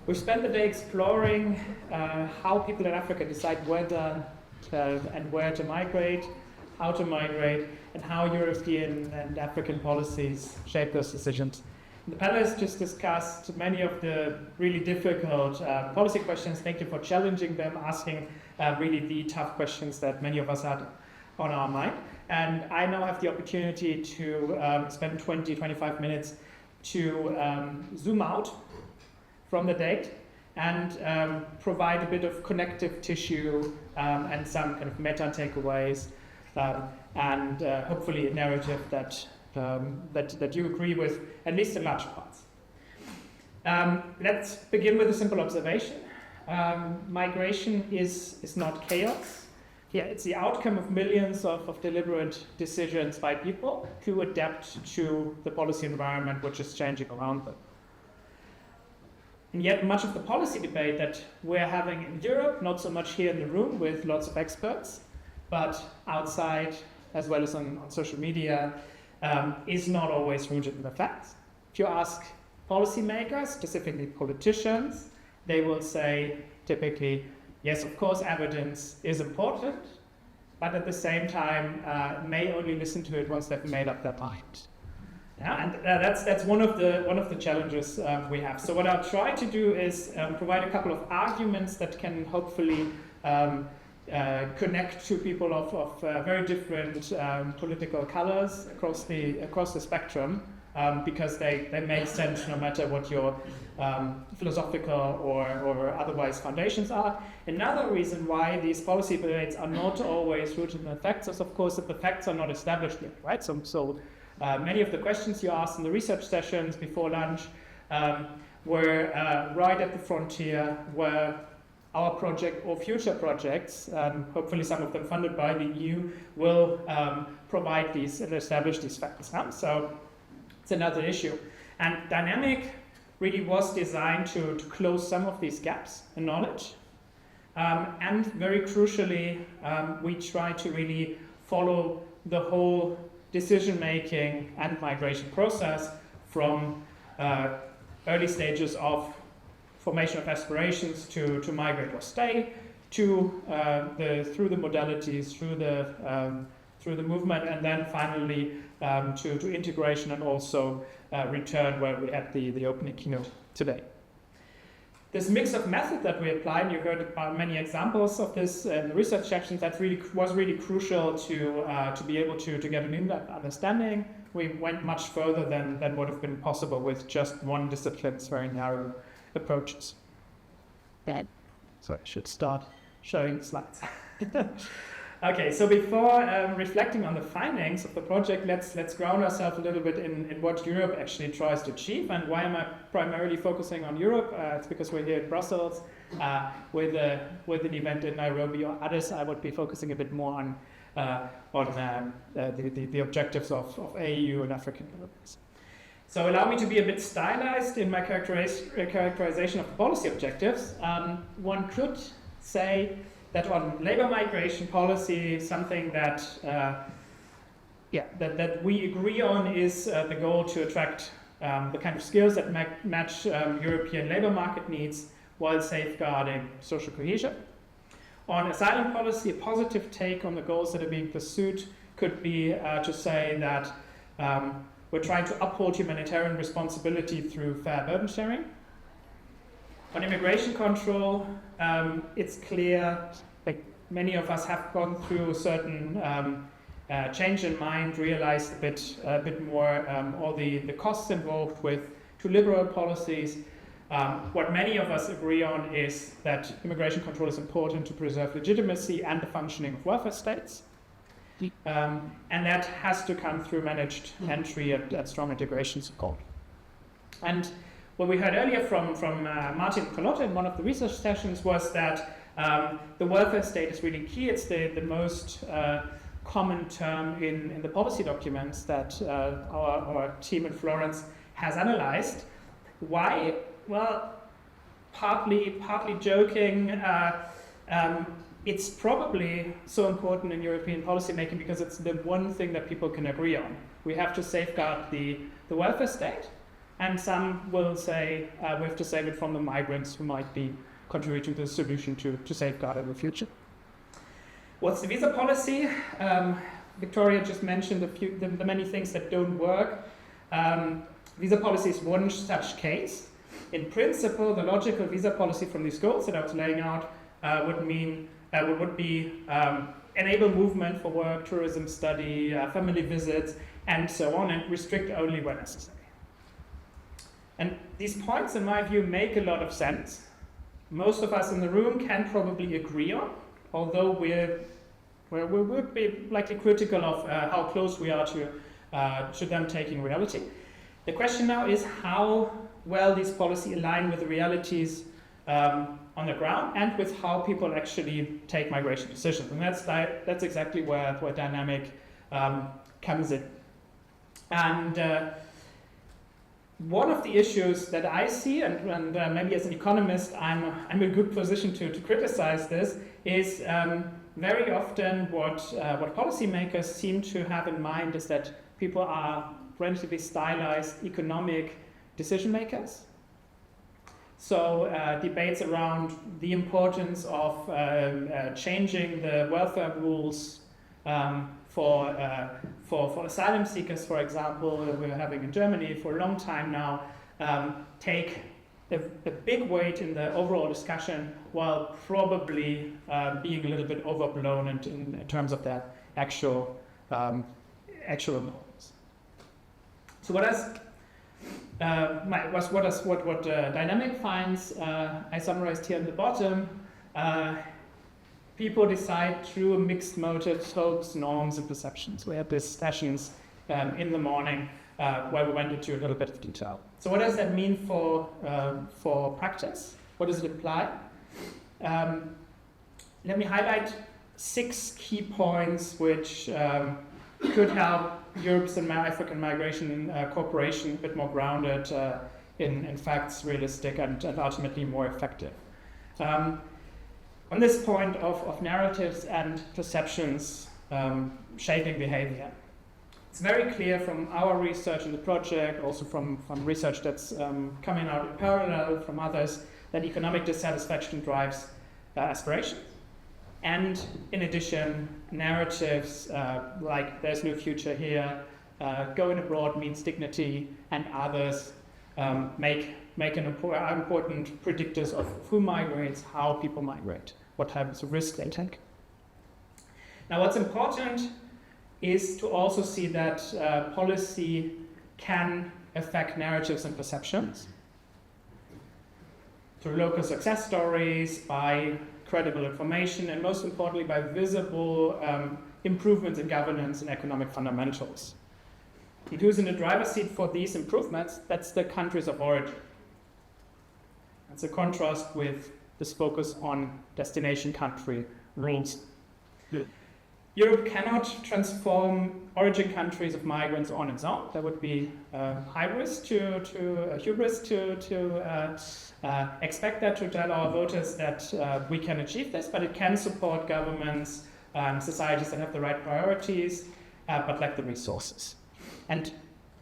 We spent the day exploring how people in Africa decide whether and where to migrate, how to migrate, and how European and African policies shape those decisions. The panelists just discussed many of the really difficult policy questions. Thank you for challenging them, asking really the tough questions that many of us had on our mind. And I now have the opportunity to spend 20-25 minutes to zoom out from the date and provide a bit of connective tissue and some kind of meta takeaways and hopefully a narrative that you agree with, at least in large parts. Let's begin with a simple observation. Migration is not chaos. Yeah, it's the outcome of millions of deliberate decisions by people to adapt to the policy environment which is changing around them. And yet much of the policy debate that we're having in Europe, not so much here in the room with lots of experts, but outside as well as on social media, is not always rooted in the facts. If you ask policymakers, specifically politicians, they will say typically, yes, of course, evidence is important, but at the same time, may only listen to it once they've made up their mind. Yeah, and that's one of the challenges we have. So what I'll try to do is provide a couple of arguments that can hopefully connect to people of very different political colors across the spectrum, because they make sense no matter what your philosophical or otherwise foundations are. Another reason why these policy debates are not always rooted in the facts is, of course, that the facts are not established yet, right? So many of the questions you asked in the research sessions before lunch were right at the frontier where our project or future projects, hopefully some of them funded by the EU, will provide these and establish these facts. So it's another issue. And DYNAMIG really was designed to close some of these gaps in knowledge. And very crucially, we try to really follow the whole decision-making and migration process from early stages of formation of aspirations to migrate or stay, to through the modalities, through the movement, and then finally to integration and also return, where we had the opening keynote today. This mix of method that we applied, you heard about many examples of this in the research sections, that was really crucial to be able to get an in-depth understanding. We went much further than would have been possible with just one discipline's very narrow approaches. Good. So I should start showing the slides. Okay, so before reflecting on the findings of the project, let's ground ourselves a little bit in what Europe actually tries to achieve. And why am I primarily focusing on Europe? It's because we're here in Brussels with an event in Nairobi or Addis. I would be focusing a bit more on the objectives of AEU and African governments. So allow me to be a bit stylized in my characterization of the policy objectives. One could say that on labor migration policy, something that we agree on is the goal to attract the kind of skills that match European labor market needs while safeguarding social cohesion. On asylum policy, a positive take on the goals that are being pursued could be to say that we're trying to uphold humanitarian responsibility through fair burden sharing. On immigration control, it's clear, like many of us have gone through a certain change in mind, realized a bit more all the costs involved with too liberal policies. What many of us agree on is that immigration control is important to preserve legitimacy and the functioning of welfare states. And that has to come through managed entry and strong integration support. And what we heard earlier from Martin Carlotta in one of the research sessions was that the welfare state is really key. It's the most common term in the policy documents that our team in Florence has analyzed. Why? Well, partly joking. It's probably so important in European policymaking because it's the one thing that people can agree on. We have to safeguard the welfare state, and some will say we have to save it from the migrants who might be contributing to the solution to safeguard in the future. What's the visa policy? Victoria just mentioned the many things that don't work. Visa policy is one such case. In principle, the logical visa policy from these goals that I was laying out would be enable movement for work, tourism, study, family visits, and so on, and restrict only where necessary. And these points, in my view, make a lot of sense. Most of us in the room can probably agree on, although we would be likely critical of how close we are to them taking reality. The question now is how well these policies align with the realities on the ground and with how people actually take migration decisions. And that's exactly where DYNAMIG comes in. And one of the issues that I see, and maybe as an economist I'm in a good position to criticize this, is very often what policymakers seem to have in mind is that people are relatively stylized economic decision makers. So debates around the importance of changing the welfare rules for asylum seekers, for example, that we're having in Germany for a long time now, take a big weight in the overall discussion, while probably being a little bit overblown in terms of their actual importance. So what DYNAMIG finds, I summarized here at the bottom. People decide through mixed motives, hopes, norms, and perceptions. We had these sessions in the morning where we went into a little bit of detail. So what does that mean for practice? What does it imply? Let me highlight 6 key points which could help Europe's and African migration cooperation a bit more grounded in facts, realistic, and ultimately more effective. On this point of narratives and perceptions shaping behavior, it's very clear from our research in the project, also from research that's coming out in parallel from others, that economic dissatisfaction drives aspiration. And in addition, narratives like there's no future here, going abroad means dignity, and others make important predictors of who migrates, how people migrate, what types of risk they take. Now, what's important is to also see that policy can affect narratives and perceptions through local success stories, by credible information, and most importantly by visible improvements in governance and economic fundamentals. And who's in the driver's seat for these improvements? That's the countries of origin. That's a contrast with this focus on destination country rules. Yeah. Europe cannot transform origin countries of migrants on its own. That would be hubris to expect that, to tell our voters that we can achieve this, but it can support governments, societies that have the right priorities, but lack the resources. And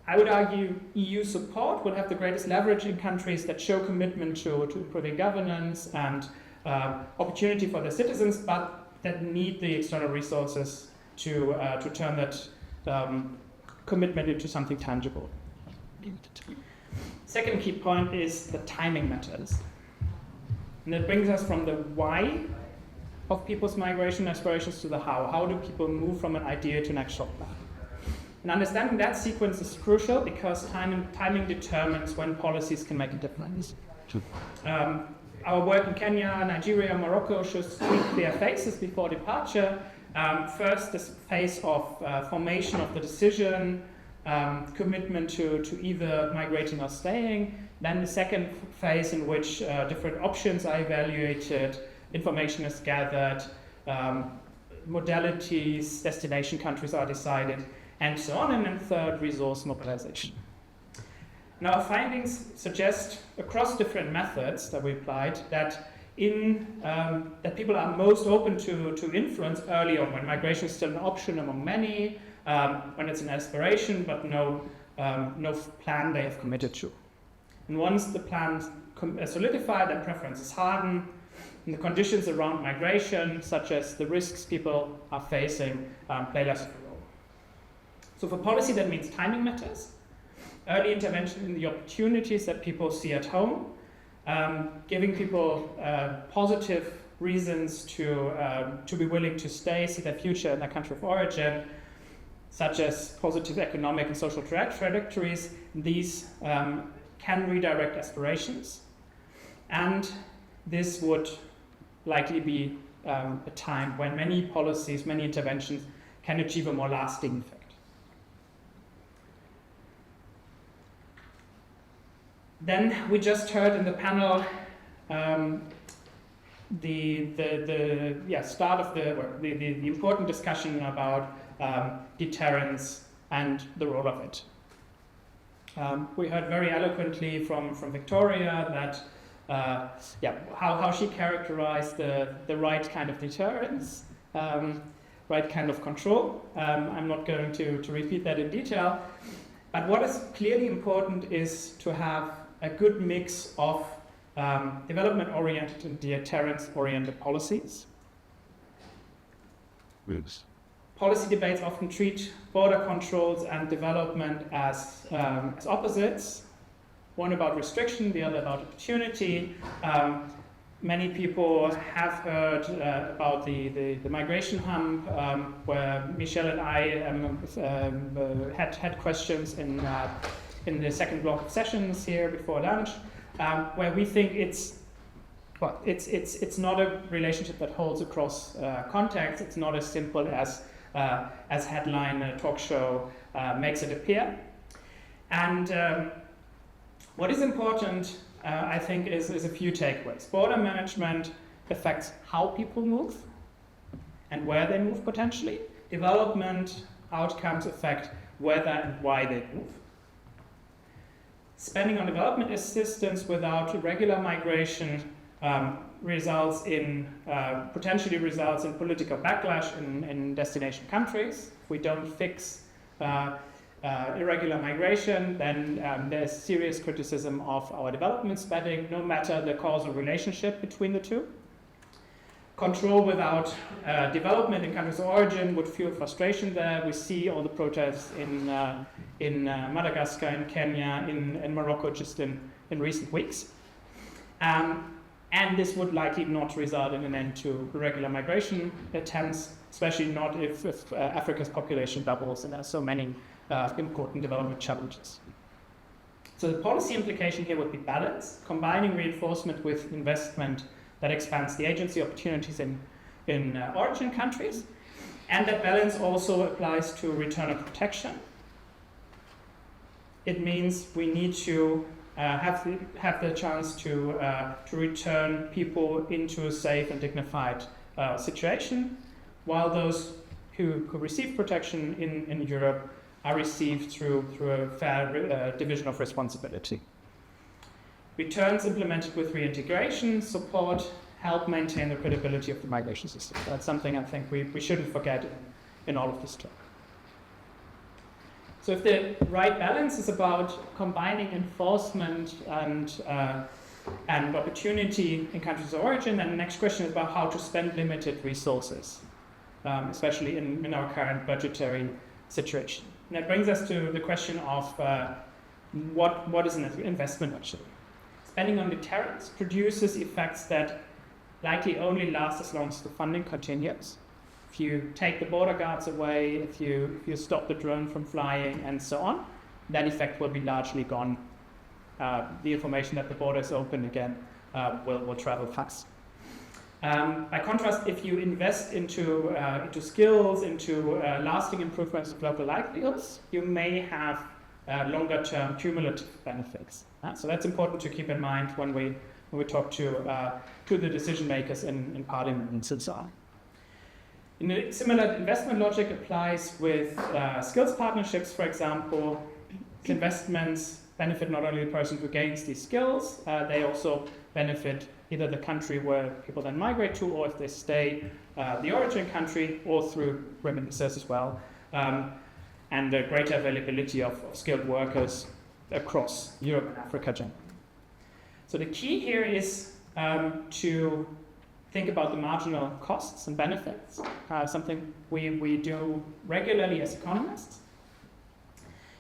I would argue EU support will have the greatest leverage in countries that show commitment to improving governance and opportunity for their citizens, but that need the external resources to turn that commitment into something tangible. Second key point is the timing matters. And that brings us from the why of people's migration aspirations to the how. How do people move from an idea to an actual plan? And understanding that sequence is crucial because timing determines when policies can make a difference. Our work in Kenya, Nigeria, Morocco shows 3 clear phases before departure. First, this phase of formation of the decision, commitment to either migrating or staying. Then the second phase in which different options are evaluated, information is gathered, modalities, destination countries are decided, and so on. And then third, resource mobilization. Now, our findings suggest across different methods that we applied that that people are most open to influence early on, when migration is still an option among many, when it's an aspiration but no plan they have committed to. And once the plans solidify, then preferences harden, and the conditions around migration, such as the risks people are facing, play less of a role. So for policy, that means timing matters, early intervention in the opportunities that people see at home, giving people positive reasons to be willing to stay, see their future in their country of origin, such as positive economic and social trajectories. These can redirect aspirations, and this would likely be a time when many policies, many interventions can achieve a more lasting effect. Then we just heard in the panel the start of the important discussion about deterrence and the role of it. We heard very eloquently from Victoria that how she characterized the right kind of deterrence, right kind of control. I'm not going to repeat that in detail, but what is clearly important is to have a good mix of development-oriented and deterrence-oriented policies. Yes. Policy debates often treat border controls and development as opposites, one about restriction, the other about opportunity. Many people have heard about the migration hump, where Michelle and I had questions in the second block of sessions here before lunch, where we think it's not a relationship that holds across contexts. It's not as simple as headline talk show makes it appear. And what is important, I think, is a few takeaways. Border management affects how people move and where they move potentially. Development outcomes affect whether and why they move. Spending on development assistance without regular migration potentially results in political backlash in destination countries. If we don't fix irregular migration, then there's serious criticism of our development spending, no matter the causal relationship between the two. Control without development in countries of origin would fuel frustration there. We see all the protests in Madagascar, in Kenya, in Morocco just in recent weeks. And this would likely not result in an end to irregular migration attempts, especially not if Africa's population doubles and there are so many important development challenges. So the policy implication here would be balance, combining reinforcement with investment that expands the agency opportunities in origin countries. And that balance also applies to return of protection. It means we need to have the chance to return people into a safe and dignified situation, while those who receive protection in Europe are received through a fair division of responsibility. Returns implemented with reintegration support help maintain the credibility of the migration system. That's something I think we shouldn't forget in all of this talk. So if the right balance is about combining enforcement and opportunity in countries of origin, then the next question is about how to spend limited resources, especially in our current budgetary situation. And that brings us to the question of what is an investment actually. Spending on deterrence produces effects that likely only last as long as the funding continues. If you take the border guards away, if you stop the drone from flying and so on, that effect will be largely gone. The information that the border is open again will travel fast. By contrast, if you invest into skills, into lasting improvements of local livelihoods, you may have longer-term cumulative benefits. So that's important to keep in mind when we talk to the decision makers in parliament and so on. In a similar investment logic applies with skills partnerships, for example. Investments benefit not only the person who gains these skills, they also benefit either the country where people then migrate to, or if they stay the origin country, or through remittances as well, and the greater availability of skilled workers across Europe and Africa generally. So the key here is to think about the marginal costs and benefits, something we do regularly as economists,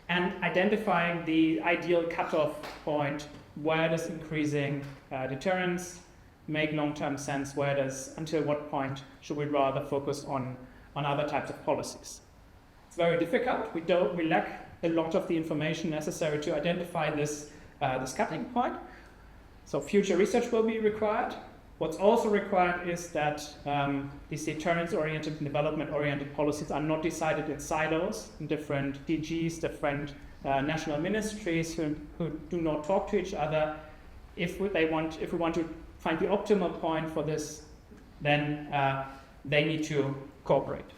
and identifying the ideal cutoff point. Where does increasing deterrence make long-term sense? Where does, until what point should we rather focus on other types of policies? It's very difficult. We lack a lot of the information necessary to identify this cutting point. So future research will be required. What's also required is that these deterrence-oriented and development-oriented policies are not decided in silos, in different DGs, different national ministries who do not talk to each other. If we want to find the optimal point for this, then they need to cooperate.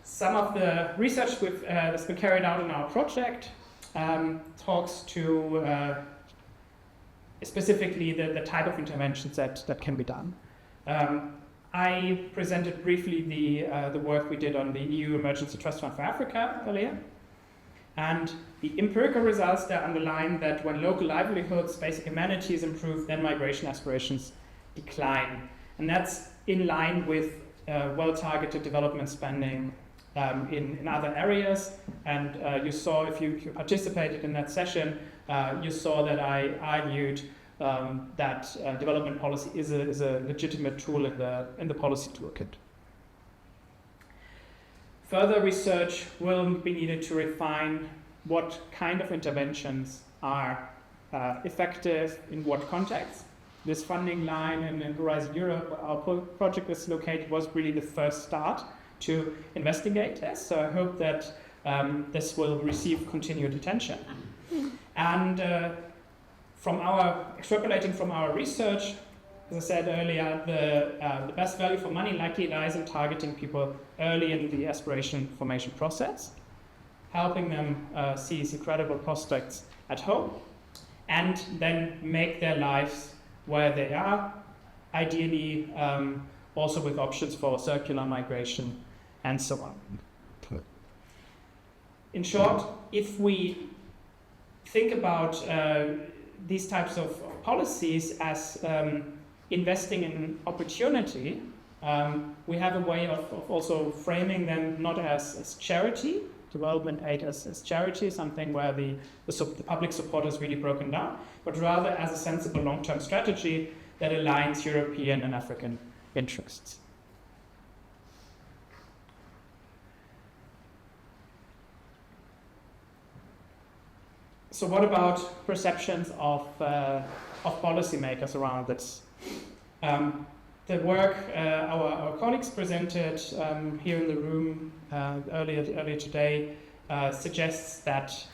Some of the research that's been carried out in our project talks to specifically the type of interventions that can be done. I presented briefly the work we did on the EU Emergency Trust Fund for Africa earlier. And the empirical results there underline that when local livelihoods, basic amenities improve, then migration aspirations decline. And that's in line with well-targeted development spending in other areas. And you saw, if you participated in that session, you saw that I argued that development policy is a legitimate tool in the policy toolkit. Further research will be needed to refine what kind of interventions are effective in what context. This funding line in Horizon Europe, our project is located, was really the first start to investigate this. So I hope that this will receive continued attention. And extrapolating from our research, as I said earlier, the best value for money likely lies in targeting people early in the aspiration formation process, helping them seize incredible prospects at home, and then make their lives where they are, ideally also with options for circular migration and so on. In short, if we think about these types of policies as investing in opportunity, we have a way of also framing them not as charity, development aid as charity, something where the public support is really broken down, but rather as a sensible long-term strategy that aligns European and African interests. So what about perceptions of policymakers around this? The work our colleagues presented here in the room earlier today suggests that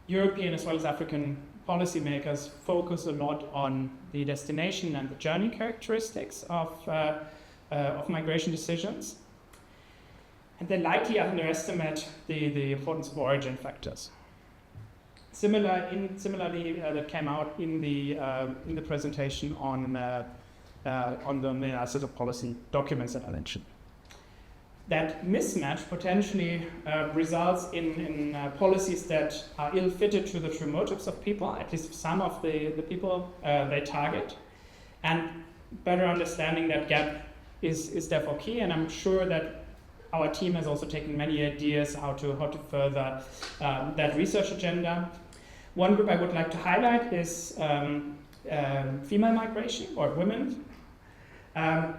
European as well as African policymakers focus a lot on the destination and the journey characteristics of migration decisions, and they likely underestimate the importance of origin factors. Similarly, that came out in the presentation on the analysis of policy documents that I mentioned. That mismatch potentially results in policies that are ill-fitted to the true motives of people, at least some of the people they target. And better understanding that gap is therefore key, and I'm sure that our team has also taken many ideas how to further that research agenda. One group I would like to highlight is female migration, or women,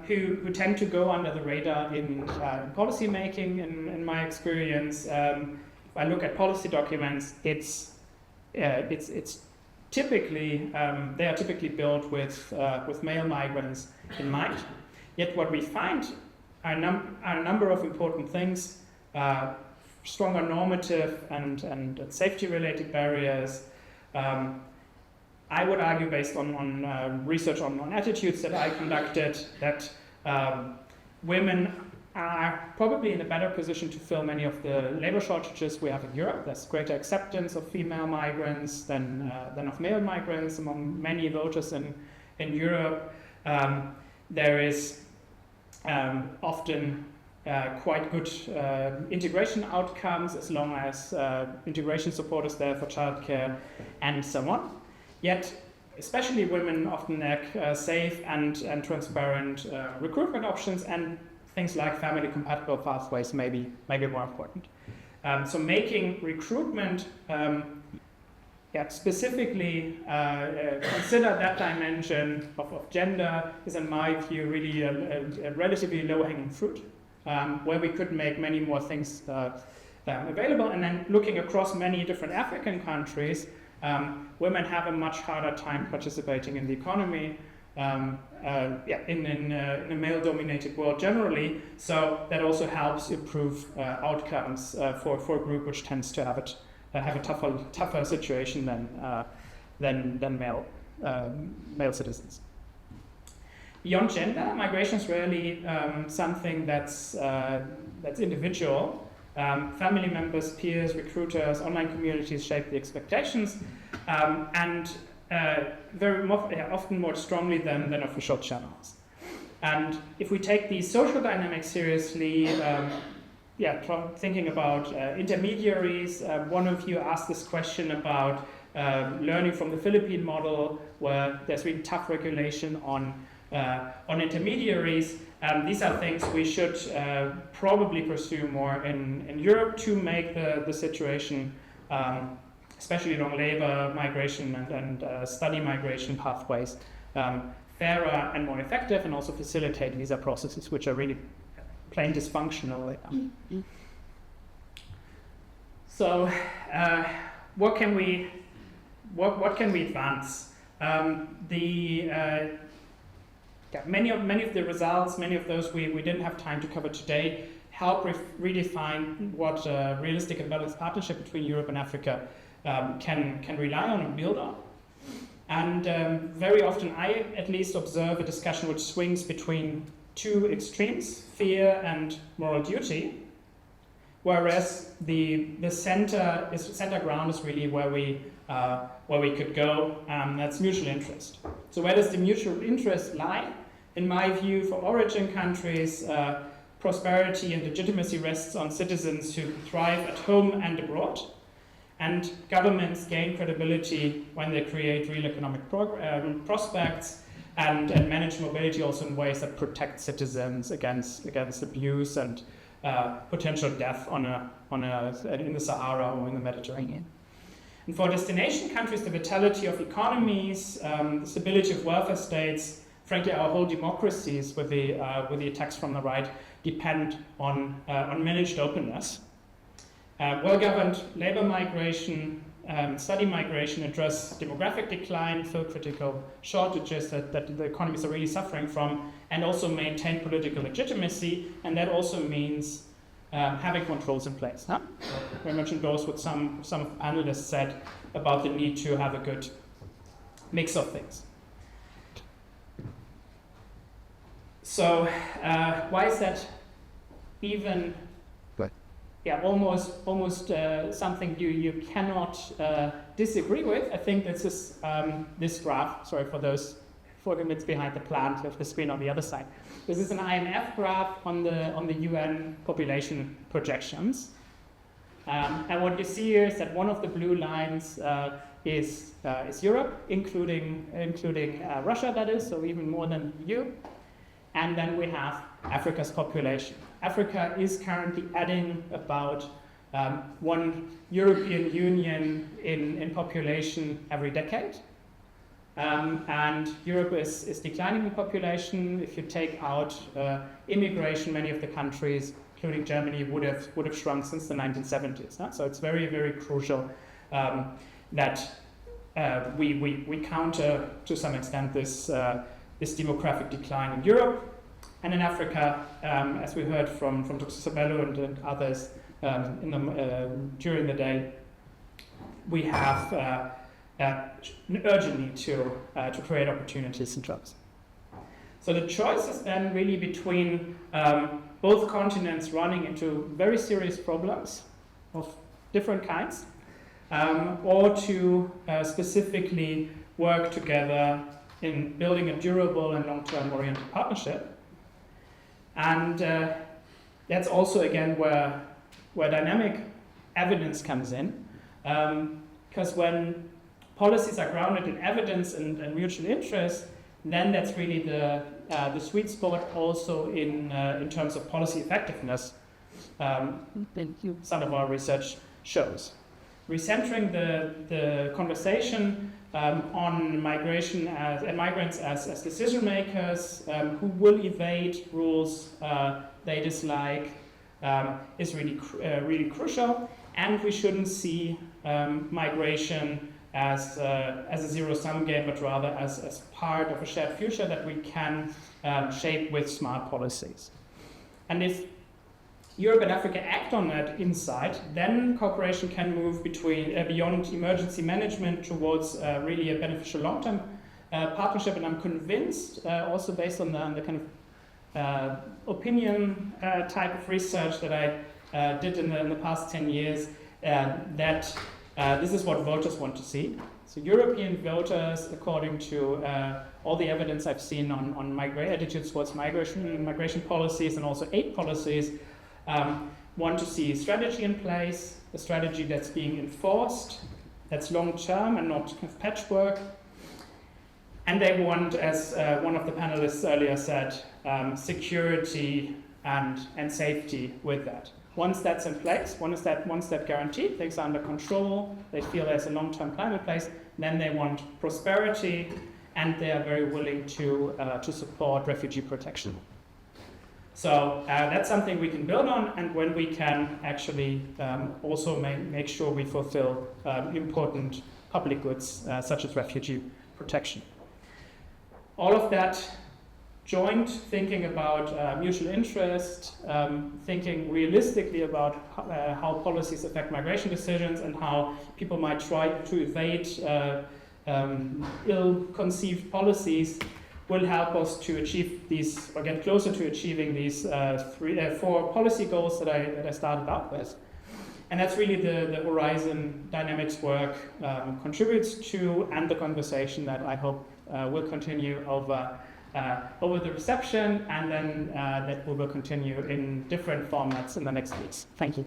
who tend to go under the radar in policy making. In my experience, if I look at policy documents, it's typically they are typically built with male migrants in mind. Yet what we find are a number of important things: stronger normative and safety-related barriers. I would argue, based on research on attitudes that I conducted, that women are probably in a better position to fill many of the labor shortages we have in Europe. There's greater acceptance of female migrants than of male migrants among many voters in Europe. There is often quite good integration outcomes, as long as integration support is there for childcare and so on. Yet, especially women often lack safe and transparent recruitment options, and things like family-compatible pathways may be more important. So making recruitment specifically consider that dimension of gender is, in my view, really a relatively low-hanging fruit, where we could make many more things available. And then looking across many different African countries, women have a much harder time participating in the economy in a male-dominated world generally. So that also helps improve outcomes for a group which tends to have a tougher situation than male citizens. Beyond gender, migration is really something that's individual. Family members, peers, recruiters, online communities shape the expectations, and often more strongly than official channels. And if we take these social dynamics seriously, thinking about intermediaries, one of you asked this question about learning from the Philippine model, where there's really tough regulation on intermediaries. These are things we should probably pursue more in Europe to make the situation, especially along labor migration and study migration pathways, fairer and more effective, and also facilitate visa processes which are really plain dysfunctional. So, what can we advance? Many of the results, many of those we didn't have time to cover today, help redefine what a realistic and balanced partnership between Europe and Africa can rely on and build on. And very often I at least observe a discussion which swings between two extremes, fear and moral duty, whereas the center ground is really where we could go. That's mutual interest. So where does the mutual interest lie? In my view, for origin countries, prosperity and legitimacy rests on citizens who thrive at home and abroad, and governments gain credibility when they create real economic prospects and manage mobility also in ways that protect citizens against abuse and potential death in the Sahara or in the Mediterranean. And for destination countries, the vitality of economies, the stability of welfare states, frankly, our whole democracies with the attacks from the right depend on managed openness. Well-governed labor migration, study migration address demographic decline, fill critical shortages that the economies are really suffering from, and also maintain political legitimacy. And that also means having controls in place. Very much endorse what some of the panelists said about the need to have a good mix of things. So why is that even almost something you cannot disagree with? I think this is this graph. Sorry for those 40 minutes behind the plant of the screen on the other side. This is an IMF graph on the UN population projections. And what you see here is that one of the blue lines is Europe, including Russia, that is, so even more than EU. And then we have Africa's population. Africa is currently adding about 1 European Union in population every decade. And Europe is declining in population. If you take out immigration, many of the countries, including Germany, would have shrunk since the 1970s. So it's very, very crucial that we counter to some extent this demographic decline in Europe. And in Africa, as we heard from Dr. Sabello and others during the day, we have an urgent need to create opportunities and jobs. So the choice is then really between both continents running into very serious problems of different kinds, or to specifically work together in building a durable and long-term oriented partnership. And that's also, again, where dynamic evidence comes in. Because when policies are grounded in evidence and mutual interest, then that's really the sweet spot also in terms of policy effectiveness. Some of our research shows. Recentering the conversation on migration and migrants as decision makers who will evade rules they dislike is really crucial, and we shouldn't see migration as a zero-sum game, but rather as part of a shared future that we can shape with smart policies. And if Europe and Africa act on that insight, then cooperation can move beyond emergency management towards really a beneficial long-term partnership. And I'm convinced, also based on the kind of opinion type of research that I did in the past 10 years, that this is what voters want to see. So European voters, according to all the evidence I've seen on attitudes towards migration policies and also aid policies, want to see strategy in place, a strategy that's being enforced, that's long-term and not kind of patchwork. And they want, as one of the panelists earlier said, security and safety with that. Once that's in place, once that guaranteed, things are under control, they feel there's a long-term plan in place, then they want prosperity, and they are very willing to support refugee protection. So that's something we can build on, and when we can actually also make sure we fulfill important public goods such as refugee protection. All of that joint thinking about mutual interest, thinking realistically about how policies affect migration decisions and how people might try to evade ill-conceived policies will help us to achieve these, or get closer to achieving these 4 policy goals that I started out with. And that's really the Horizon Dynamics work contributes to, and the conversation that I hope will continue over the reception, and then that we will continue in different formats in the next weeks. Thank you.